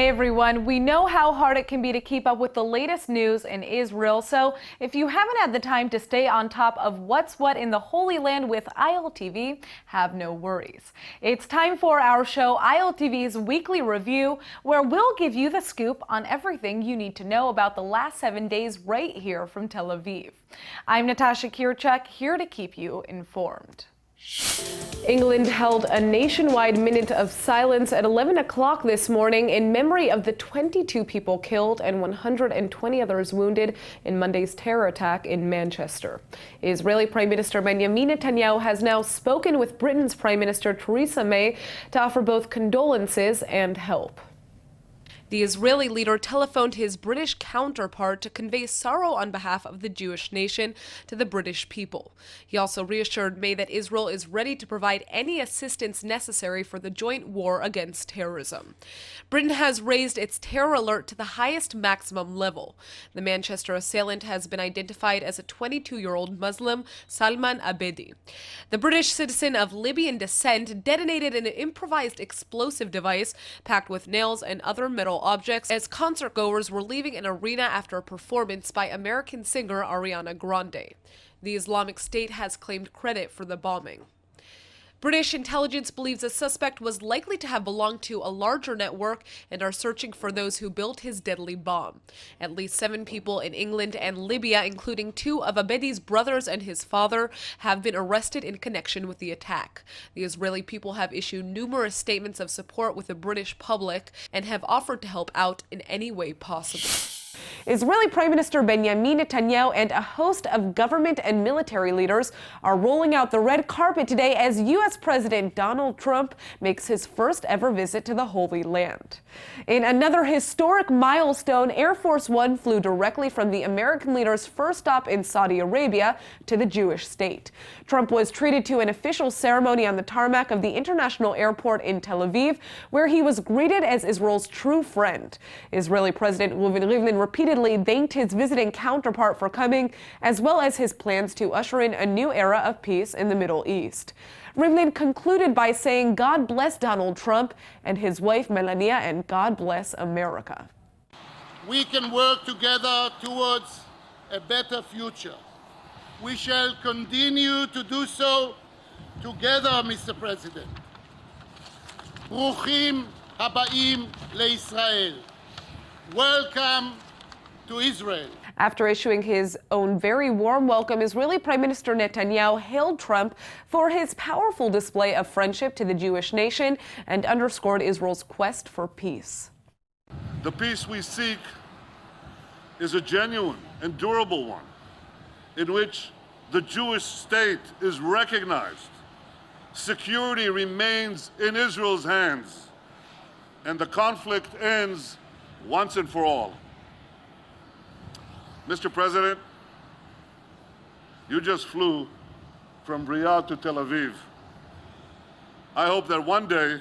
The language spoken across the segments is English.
Hey everyone, we know how hard it can be to keep up with the latest news in Israel, so if you haven't had the time to stay on top of what's what in the Holy Land with ILTV, have no worries. It's time for our show, ILTV's Weekly Review, where we'll give you the scoop on everything you need to know about the last 7 days right here from Tel Aviv. I'm Natasha Kirchuk, here to keep you informed. England held a nationwide minute of silence at 11 o'clock this morning in memory of the 22 people killed and 120 others wounded in Monday's terror attack in Manchester. Israeli Prime Minister Benjamin Netanyahu has now spoken with Britain's Prime Minister Theresa May to offer both condolences and help. The Israeli leader telephoned his British counterpart to convey sorrow on behalf of the Jewish nation to the British people. He also reassured May that Israel is ready to provide any assistance necessary for the joint war against terrorism. Britain has raised its terror alert to the highest maximum level. The Manchester assailant has been identified as a 22-year-old Muslim, Salman Abedi. The British citizen of Libyan descent detonated an improvised explosive device packed with nails and other metal objects as concertgoers were leaving an arena after a performance by American singer Ariana Grande. The Islamic State has claimed credit for the bombing. British intelligence believes the suspect was likely to have belonged to a larger network and are searching for those who built his deadly bomb. At least 7 people in England and Libya, including 2 of Abedi's brothers and his father, have been arrested in connection with the attack. The Israeli people have issued numerous statements of support with the British public and have offered to help out in any way possible. Israeli Prime Minister Benjamin Netanyahu and a host of government and military leaders are rolling out the red carpet today as U.S. President Donald Trump makes his first ever visit to the Holy Land. In another historic milestone, Air Force One flew directly from the American leader's first stop in Saudi Arabia to the Jewish state. Trump was treated to an official ceremony on the tarmac of the international airport in Tel Aviv, where he was greeted as Israel's true friend. Israeli President Reuven repeatedly thanked his visiting counterpart for coming, as well as his plans to usher in a new era of peace in the Middle East. Rivlin concluded by saying, "God bless Donald Trump and his wife Melania, and God bless America." We can work together towards a better future. We shall continue to do so together, Mr. President. Bruchim habaim leIsrael. Welcome to Israel. After issuing his own very warm welcome, Israeli Prime Minister Netanyahu hailed Trump for his powerful display of friendship to the Jewish nation and underscored Israel's quest for peace. The peace we seek is a genuine and durable one, in which the Jewish state is recognized, security remains in Israel's hands, and the conflict ends once and for all. Mr. President, you just flew from Riyadh to Tel Aviv. I hope that one day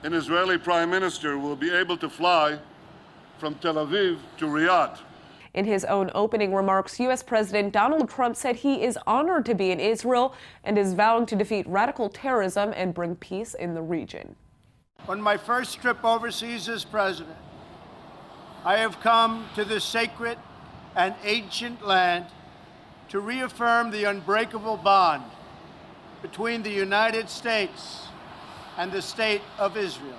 an Israeli Prime Minister will be able to fly from Tel Aviv to Riyadh. In his own opening remarks, U.S. President Donald Trump said he is honored to be in Israel and is vowing to defeat radical terrorism and bring peace in the region. On my first trip overseas as president, I have come to this sacred and ancient land to reaffirm the unbreakable bond between the United States and the State of Israel.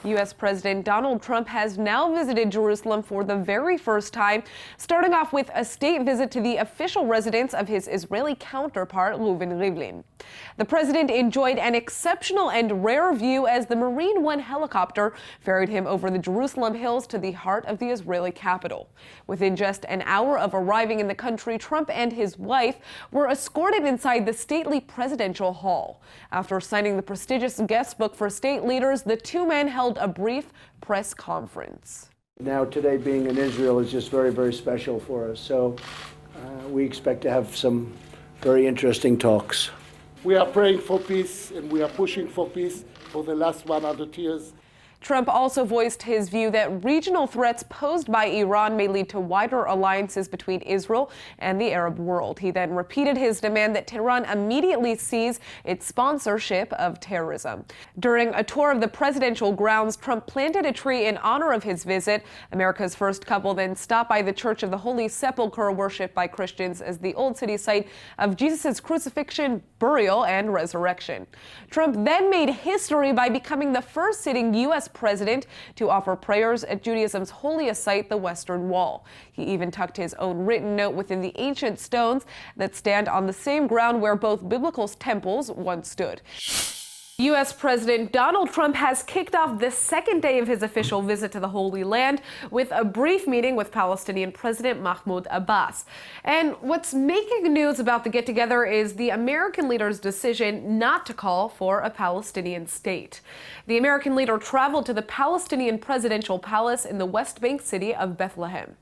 U.S. President Donald Trump has now visited Jerusalem for the very first time, starting off with a state visit to the official residence of his Israeli counterpart, Reuven Rivlin. The president enjoyed an exceptional and rare view as the Marine One helicopter ferried him over the Jerusalem hills to the heart of the Israeli capital. Within just an hour of arriving in the country, Trump and his wife were escorted inside the stately presidential hall. After signing the prestigious guest book for state leaders, the two men held a brief press conference. Now today being in Israel is just very, very special for us. So we expect to have some very interesting talks. We are praying for peace and we are pushing for peace for the last 100 years. Trump also voiced his view that regional threats posed by Iran may lead to wider alliances between Israel and the Arab world. He then repeated his demand that Tehran immediately cease its sponsorship of terrorism. During a tour of the presidential grounds, Trump planted a tree in honor of his visit. America's first couple then stopped by the Church of the Holy Sepulchre, worshipped by Christians as the Old City site of Jesus' crucifixion, burial, and resurrection. Trump then made history by becoming the first sitting U.S. president to offer prayers at Judaism's holiest site, the Western Wall. He even tucked his own written note within the ancient stones that stand on the same ground where both biblical temples once stood. U.S. President Donald Trump has kicked off the second day of his official visit to the Holy Land with a brief meeting with Palestinian President Mahmoud Abbas. And what's making news about the get-together is the American leader's decision not to call for a Palestinian state. The American leader traveled to the Palestinian presidential palace in the West Bank city of Bethlehem.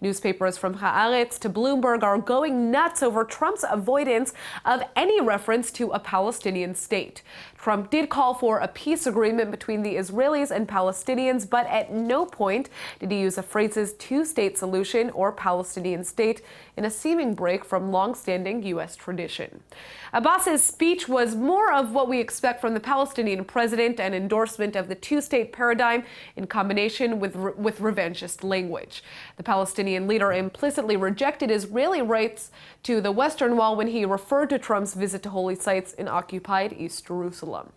Newspapers from Haaretz to Bloomberg are going nuts over Trump's avoidance of any reference to a Palestinian state. Trump did call for a peace agreement between the Israelis and Palestinians, but at no point did he use the phrases two-state solution or Palestinian state, in a seeming break from long-standing U.S. tradition. Abbas's speech was more of what we expect from the Palestinian president, an endorsement of the two-state paradigm in combination with revanchist language. The Palestinian leader implicitly rejected Israeli rights to the Western Wall when he referred to Trump's visit to holy sites in occupied East Jerusalem.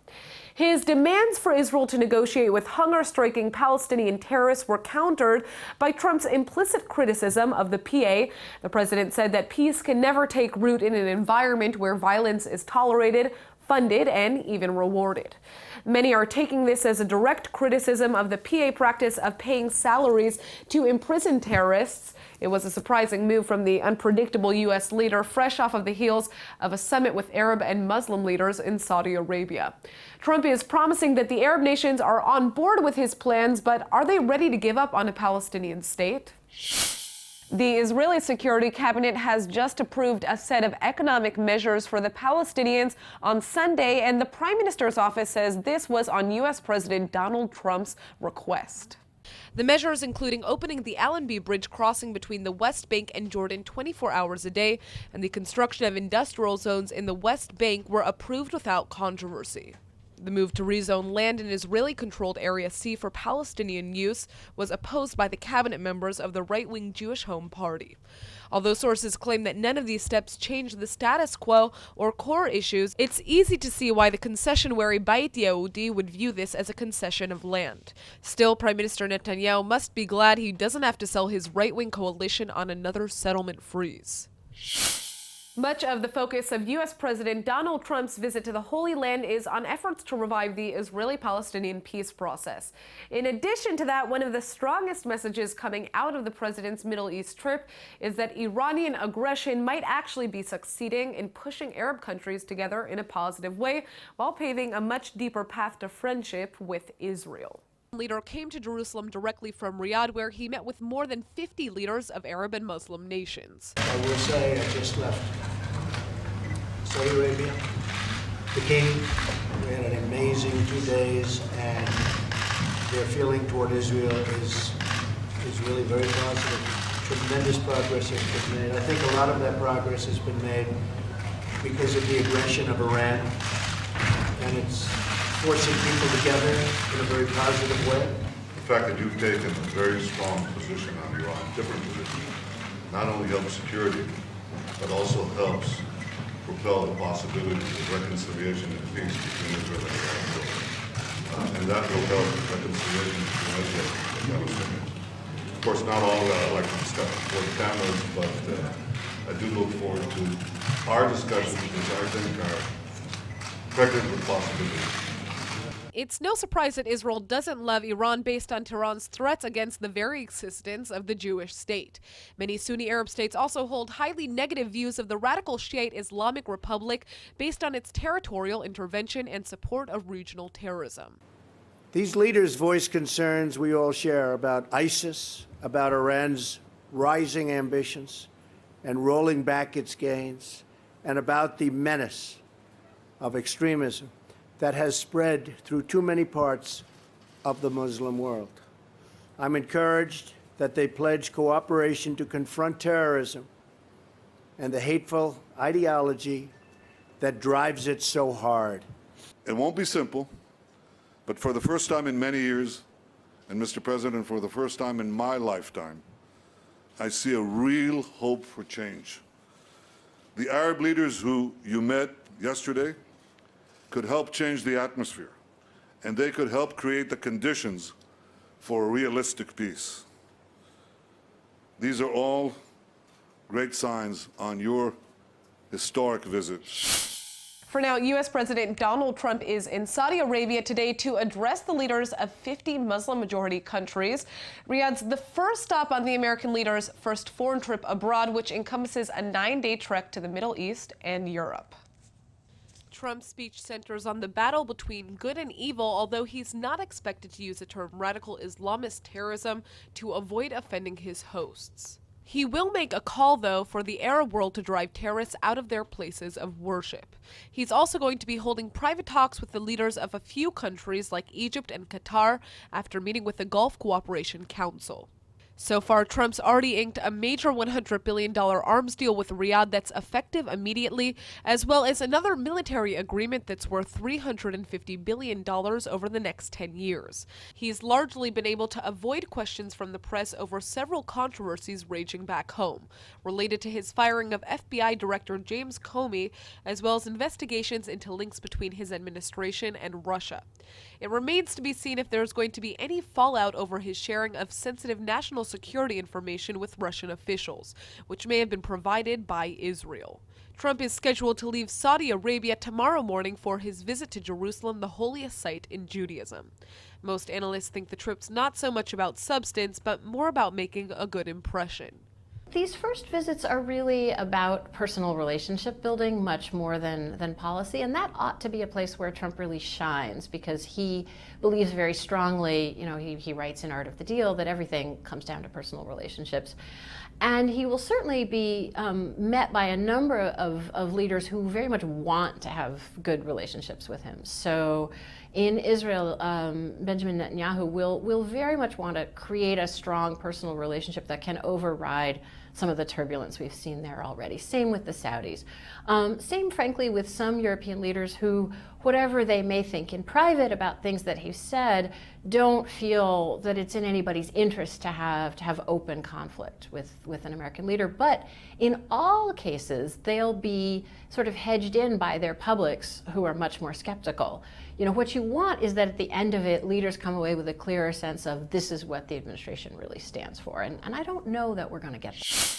His demands for Israel to negotiate with hunger-striking Palestinian terrorists were countered by Trump's implicit criticism of the PA. The president said that peace can never take root in an environment where violence is tolerated, funded, and even rewarded. Many are taking this as a direct criticism of the PA practice of paying salaries to imprison terrorists. It was a surprising move from the unpredictable U.S. leader, fresh off of the heels of a summit with Arab and Muslim leaders in Saudi Arabia. Trump is promising that the Arab nations are on board with his plans, but are they ready to give up on a Palestinian state? The Israeli Security Cabinet has just approved a set of economic measures for the Palestinians on Sunday, and the Prime Minister's office says this was on U.S. President Donald Trump's request. The measures, including opening the Allenby Bridge crossing between the West Bank and Jordan 24 hours a day, and the construction of industrial zones in the West Bank, were approved without controversy. The move to rezone land in Israeli-controlled Area C for Palestinian use was opposed by the cabinet members of the right-wing Jewish Home Party. Although sources claim that none of these steps change the status quo or core issues, it's easy to see why the concession-wary Beit Yehudi would view this as a concession of land. Still, Prime Minister Netanyahu must be glad he doesn't have to sell his right-wing coalition on another settlement freeze. Much of the focus of U.S. President Donald Trump's visit to the Holy Land is on efforts to revive the Israeli-Palestinian peace process. In addition to that, one of the strongest messages coming out of the president's Middle East trip is that Iranian aggression might actually be succeeding in pushing Arab countries together in a positive way, while paving a much deeper path to friendship with Israel. The leader came to Jerusalem directly from Riyadh, where he met with more than 50 leaders of Arab and Muslim nations. I will say I just left Saudi Arabia. The king, we had an amazing 2 days, and their feeling toward Israel is really very positive. Tremendous progress has been made. I think a lot of that progress has been made because of the aggression of Iran, and it's forcing people together in a very positive way. The fact that you've taken a very strong position on Iran, different position, not only helps security, but also helps propel the possibility of reconciliation and peace between Israel and Iran. And that will help reconciliation between Israel and Palestinians. Of course, not all of that I like to discuss before the cameras, but I do look forward to our discussions, which I think are pregnant with possibilities. It's no surprise that Israel doesn't love Iran based on Tehran's threats against the very existence of the Jewish state. Many Sunni Arab states also hold highly negative views of the radical Shiite Islamic Republic based on its territorial intervention and support of regional terrorism. These leaders voice concerns we all share about ISIS, about Iran's rising ambitions and rolling back its gains, and about the menace of extremism that has spread through too many parts of the Muslim world. I'm encouraged that they pledge cooperation to confront terrorism and the hateful ideology that drives it so hard. It won't be simple, but for the first time in many years, and Mr. President, for the first time in my lifetime, I see a real hope for change. The Arab leaders who you met yesterday could help change the atmosphere, and they could help create the conditions for a realistic peace. These are all great signs on your historic visit. For now, U.S. President Donald Trump is in Saudi Arabia today to address the leaders of 50 Muslim-majority countries. Riyadh's the first stop on the American leader's first foreign trip abroad, which encompasses a 9-day trek to the Middle East and Europe. Trump's speech centers on the battle between good and evil, although he's not expected to use the term radical Islamist terrorism to avoid offending his hosts. He will make a call, though, for the Arab world to drive terrorists out of their places of worship. He's also going to be holding private talks with the leaders of a few countries like Egypt and Qatar after meeting with the Gulf Cooperation Council. So far, Trump's already inked a major $100 billion arms deal with Riyadh that's effective immediately, as well as another military agreement that's worth $350 billion over the next 10 years. He's largely been able to avoid questions from the press over several controversies raging back home, related to his firing of FBI Director James Comey, as well as investigations into links between his administration and Russia. It remains to be seen if there's going to be any fallout over his sharing of sensitive national security information with Russian officials, which may have been provided by Israel. Trump is scheduled to leave Saudi Arabia tomorrow morning for his visit to Jerusalem, the holiest site in Judaism. Most analysts think the trip's not so much about substance, but more about making a good impression. These first visits are really about personal relationship building much more than policy, and that ought to be a place where Trump really shines because he believes very strongly, he writes in Art of the Deal that everything comes down to personal relationships. And he will certainly be met by a number of leaders who very much want to have good relationships with him. So in Israel, Benjamin Netanyahu will very much want to create a strong personal relationship that can override some of the turbulence we've seen there already. Same with the Saudis. Same, frankly, with some European leaders who, whatever they may think in private about things that he's said, don't feel that it's in anybody's interest to have open conflict with an American leader. But in all cases, they'll be sort of hedged in by their publics who are much more skeptical. What you want is that at the end of it, leaders come away with a clearer sense of this is what the administration really stands for. And I don't know that we're going to get that.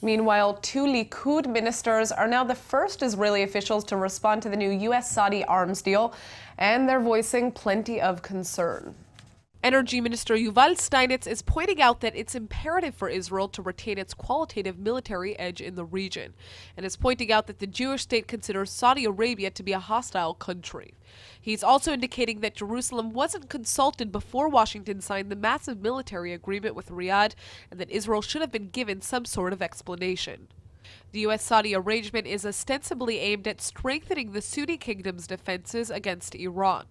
Meanwhile, 2 Likud ministers are now the first Israeli officials to respond to the new U.S.-Saudi arms deal, and they're voicing plenty of concern. Energy Minister Yuval Steinitz is pointing out that it's imperative for Israel to retain its qualitative military edge in the region, and is pointing out that the Jewish state considers Saudi Arabia to be a hostile country. He's also indicating that Jerusalem wasn't consulted before Washington signed the massive military agreement with Riyadh, and that Israel should have been given some sort of explanation. The U.S.-Saudi arrangement is ostensibly aimed at strengthening the Sunni kingdom's defenses against Iran,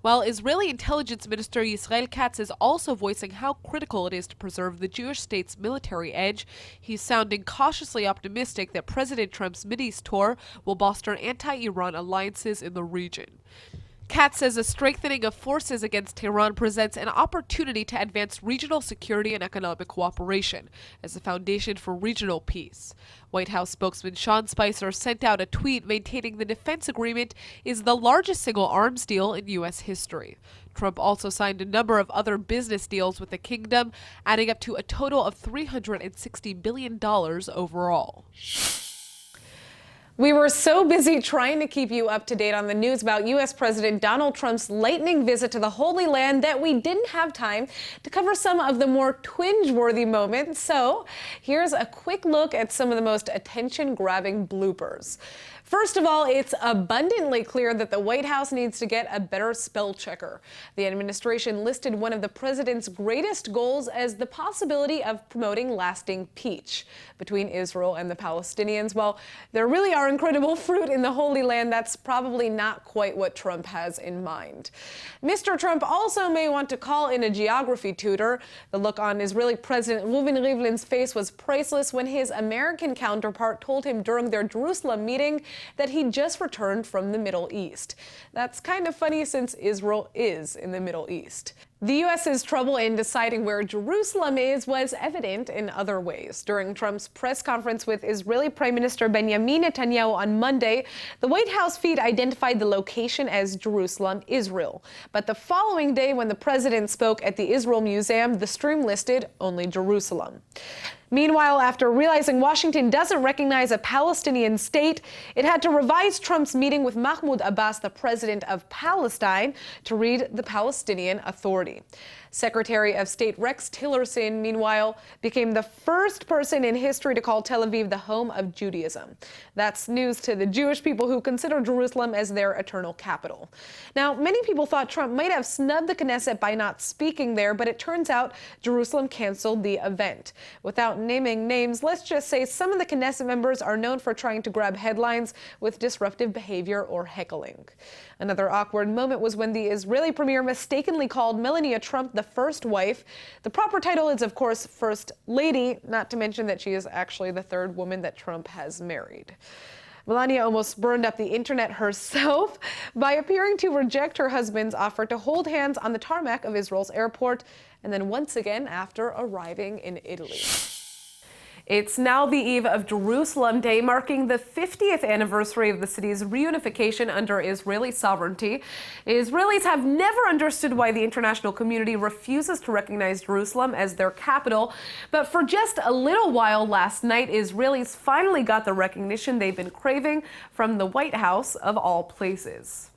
while Israeli Intelligence Minister Israel Katz is also voicing how critical it is to preserve the Jewish state's military edge. He's sounding cautiously optimistic that President Trump's Mideast tour will bolster anti-Iran alliances in the region. Katz says a strengthening of forces against Tehran presents an opportunity to advance regional security and economic cooperation as a foundation for regional peace. White House spokesman Sean Spicer sent out a tweet maintaining the defense agreement is the largest single arms deal in U.S. history. Trump also signed a number of other business deals with the kingdom, adding up to a total of $360 billion overall. We were so busy trying to keep you up to date on the news about U.S. President Donald Trump's lightning visit to the Holy Land that we didn't have time to cover some of the more twinge-worthy moments. So here's a quick look at some of the most attention-grabbing bloopers. First of all, it's abundantly clear that the White House needs to get a better spell checker. The administration listed one of the president's greatest goals as the possibility of promoting lasting peace between Israel and the Palestinians. While there really are incredible fruit in the Holy Land, that's probably not quite what Trump has in mind. Mr. Trump also may want to call in a geography tutor. The look on Israeli President Reuven Rivlin's face was priceless when his American counterpart told him during their Jerusalem meeting that he just returned from the Middle East. That's kind of funny since Israel is in the Middle East. The U.S.'s trouble in deciding where Jerusalem is was evident in other ways. During Trump's press conference with Israeli Prime Minister Benjamin Netanyahu on Monday, the White House feed identified the location as Jerusalem, Israel. But the following day, when the president spoke at the Israel Museum, the stream listed only Jerusalem. Meanwhile, after realizing Washington doesn't recognize a Palestinian state, it had to revise Trump's meeting with Mahmoud Abbas, the president of Palestine, to read the Palestinian Authority. Secretary of State Rex Tillerson, meanwhile, became the first person in history to call Tel Aviv the home of Judaism. That's news to the Jewish people who consider Jerusalem as their eternal capital. Now, many people thought Trump might have snubbed the Knesset by not speaking there, but it turns out Jerusalem canceled the event. Without naming names, let's just say some of the Knesset members are known for trying to grab headlines with disruptive behavior or heckling. Another awkward moment was when the Israeli premier mistakenly called Melania Trump the first wife. The proper title is, of course, First Lady, not to mention that she is actually the third woman that Trump has married. Melania almost burned up the internet herself by appearing to reject her husband's offer to hold hands on the tarmac of Israel's airport, and then once again after arriving in Italy. It's now the eve of Jerusalem Day, marking the 50th anniversary of the city's reunification under Israeli sovereignty. Israelis have never understood why the international community refuses to recognize Jerusalem as their capital. But for just a little while last night, Israelis finally got the recognition they've been craving from the White House, of all places.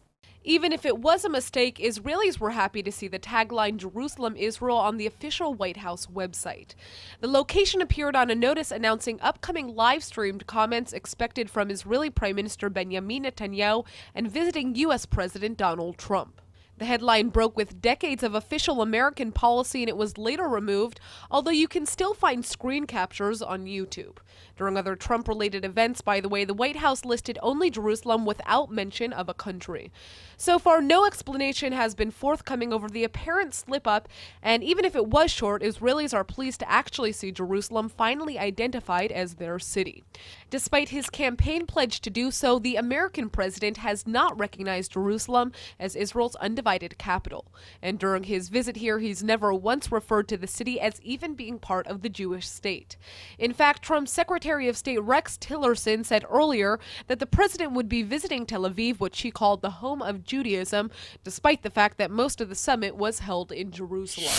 Even if it was a mistake, Israelis were happy to see the tagline Jerusalem, Israel on the official White House website. The location appeared on a notice announcing upcoming live-streamed comments expected from Israeli Prime Minister Benjamin Netanyahu and visiting U.S. President Donald Trump. The headline broke with decades of official American policy and it was later removed, although you can still find screen captures on YouTube. During other Trump-related events, by the way, the White House listed only Jerusalem without mention of a country. So far, no explanation has been forthcoming over the apparent slip-up, and even if it was short, Israelis are pleased to actually see Jerusalem finally identified as their city. Despite his campaign pledge to do so, the American president has not recognized Jerusalem as Israel's undivided capital. And during his visit here, he's never once referred to the city as even being part of the Jewish state. In fact, Trump's Secretary of State Rex Tillerson said earlier that the president would be visiting Tel Aviv, which he called the home of Judaism, despite the fact that most of the summit was held in Jerusalem.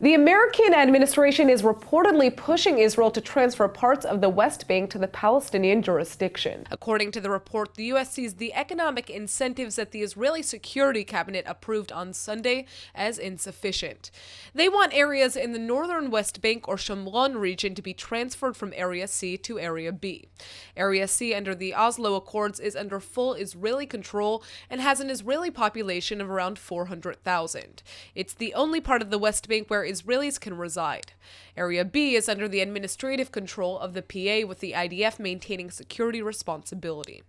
The American administration is reportedly pushing Israel to transfer parts of the West Bank to the Palestinian jurisdiction. According to the report, the U.S. sees the economic incentives that the Israeli Security Cabinet approved on Sunday as insufficient. They want areas in the northern West Bank or Shomron region to be transferred from Area C to Area B. Area C under the Oslo Accords is under full Israeli control and has an Israeli population of around 400,000. It's the only part of the West Bank where Israelis can reside. Area B is under the administrative control of the PA, with the IDF maintaining security responsibility.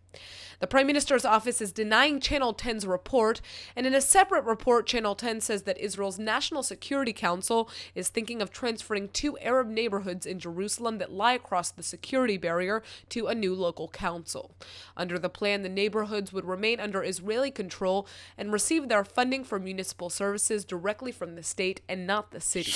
The Prime Minister's office is denying Channel 10's report, and in a separate report, Channel 10 says that Israel's National Security Council is thinking of transferring 2 Arab neighborhoods in Jerusalem that lie across the security barrier to a new local council. Under the plan, the neighborhoods would remain under Israeli control and receive their funding for municipal services directly from the state and not the city.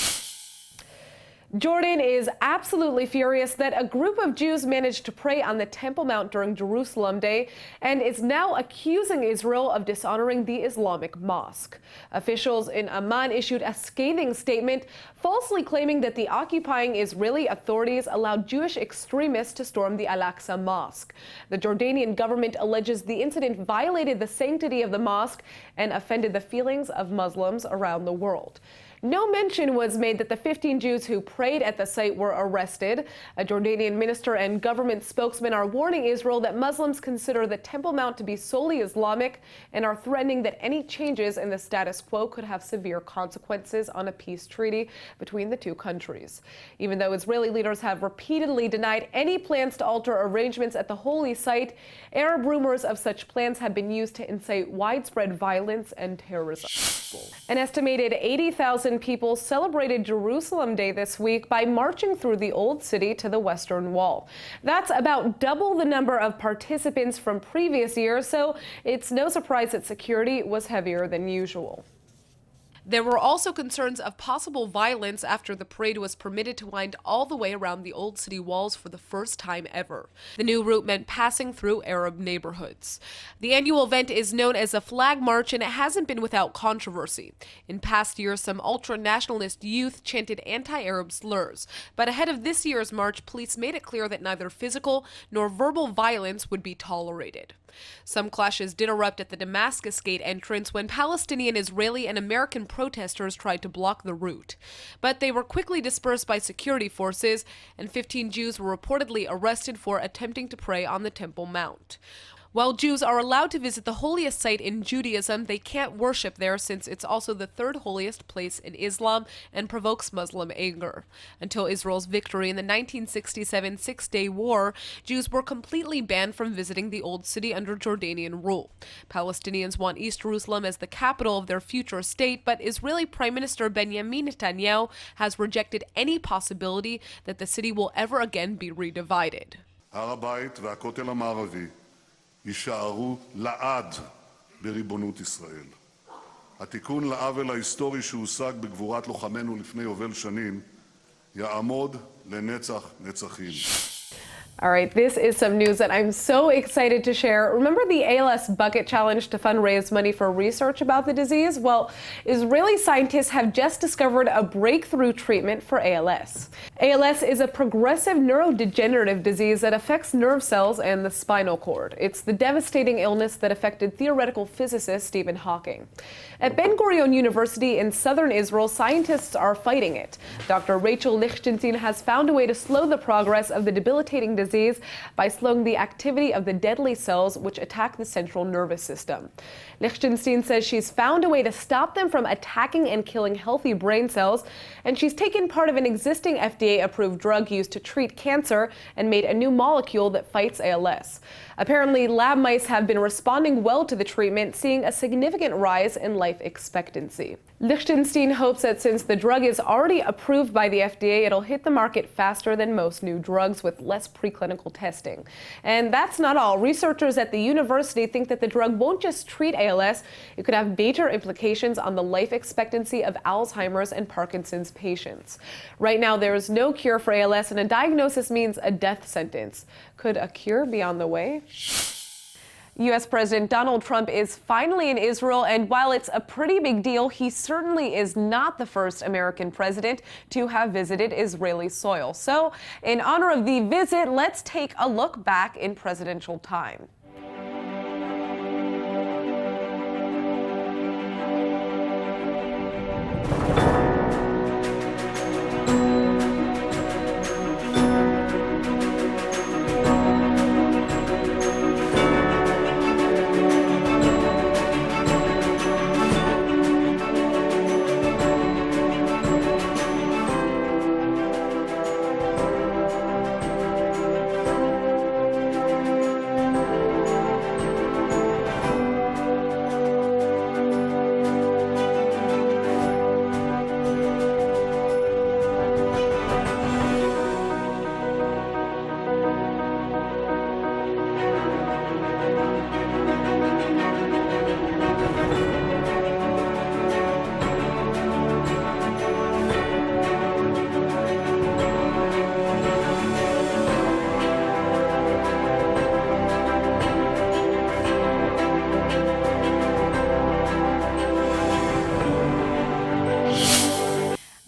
Jordan is absolutely furious that a group of Jews managed to pray on the Temple Mount during Jerusalem Day and is now accusing Israel of dishonoring the Islamic mosque. Officials in Amman issued a scathing statement, falsely claiming that the occupying Israeli authorities allowed Jewish extremists to storm the Al-Aqsa Mosque. The Jordanian government alleges the incident violated the sanctity of the mosque and offended the feelings of Muslims around the world. No mention was made that the 15 Jews who prayed at the site were arrested. A Jordanian minister and government spokesman are warning Israel that Muslims consider the Temple Mount to be solely Islamic and are threatening that any changes in the status quo could have severe consequences on a peace treaty between the two countries. Even though Israeli leaders have repeatedly denied any plans to alter arrangements at the holy site, Arab rumors of such plans have been used to incite widespread violence and terrorism. An estimated 80,000 people celebrated Jerusalem Day this week by marching through the Old City to the Western Wall. That's about double the number of participants from previous years, so it's no surprise that security was heavier than usual. There were also concerns of possible violence after the parade was permitted to wind all the way around the Old City walls for the first time ever. The new route meant passing through Arab neighborhoods. The annual event is known as a flag march, and it hasn't been without controversy. In past years, some ultra-nationalist youth chanted anti-Arab slurs. But ahead of this year's march, police made it clear that neither physical nor verbal violence would be tolerated. Some clashes did erupt at the Damascus Gate entrance when Palestinian, Israeli, and American protesters tried to block the route. But they were quickly dispersed by security forces, and 15 Jews were reportedly arrested for attempting to pray on the Temple Mount. While Jews are allowed to visit the holiest site in Judaism, they can't worship there since it's also the third holiest place in Islam and provokes Muslim anger. Until Israel's victory in the 1967 Six-Day War, Jews were completely banned from visiting the Old City under Jordanian rule. Palestinians want East Jerusalem as the capital of their future state, but Israeli Prime Minister Benjamin Netanyahu has rejected any possibility that the city will ever again be redivided. הר הבית והכותל המערבי יישארו לעד בריבונות ישראל. התיקון לעוול ההיסטורי שהושג בגבורת לוחמינו לפני יובל שנים יעמוד לנצח נצחים. All right, this is some news that I'm so excited to share. Remember the ALS Bucket Challenge to fundraise money for research about the disease? Well, Israeli scientists have just discovered a breakthrough treatment for ALS. ALS is a progressive neurodegenerative disease that affects nerve cells and the spinal cord. It's the devastating illness that affected theoretical physicist Stephen Hawking. At Ben-Gurion University in southern Israel, scientists are fighting it. Dr. Rachel Lichtenstein has found a way to slow the progress of the debilitating disease by slowing the activity of the deadly cells which attack the central nervous system. Lichtenstein says she's found a way to stop them from attacking and killing healthy brain cells, and she's taken part of an existing FDA-approved drug used to treat cancer and made a new molecule that fights ALS. Apparently, lab mice have been responding well to the treatment, seeing a significant rise in life expectancy. Lichtenstein hopes that since the drug is already approved by the FDA, it'll hit the market faster than most new drugs with less preclinical testing. And that's not all. Researchers at the university think that the drug won't just treat ALS, it could have major implications on the life expectancy of Alzheimer's and Parkinson's patients. Right now, there is no cure for ALS, and a diagnosis means a death sentence. Could a cure be on the way? U.S. President Donald Trump is finally in Israel, and while it's a pretty big deal, he certainly is not the first American president to have visited Israeli soil. So, in honor of the visit, let's take a look back in presidential time.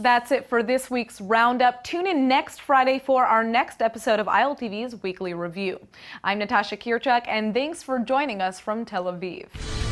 That's it for this week's Roundup. Tune in next Friday for our next episode of ILTV's Weekly Review. I'm Natasha Kirchuk, and thanks for joining us from Tel Aviv.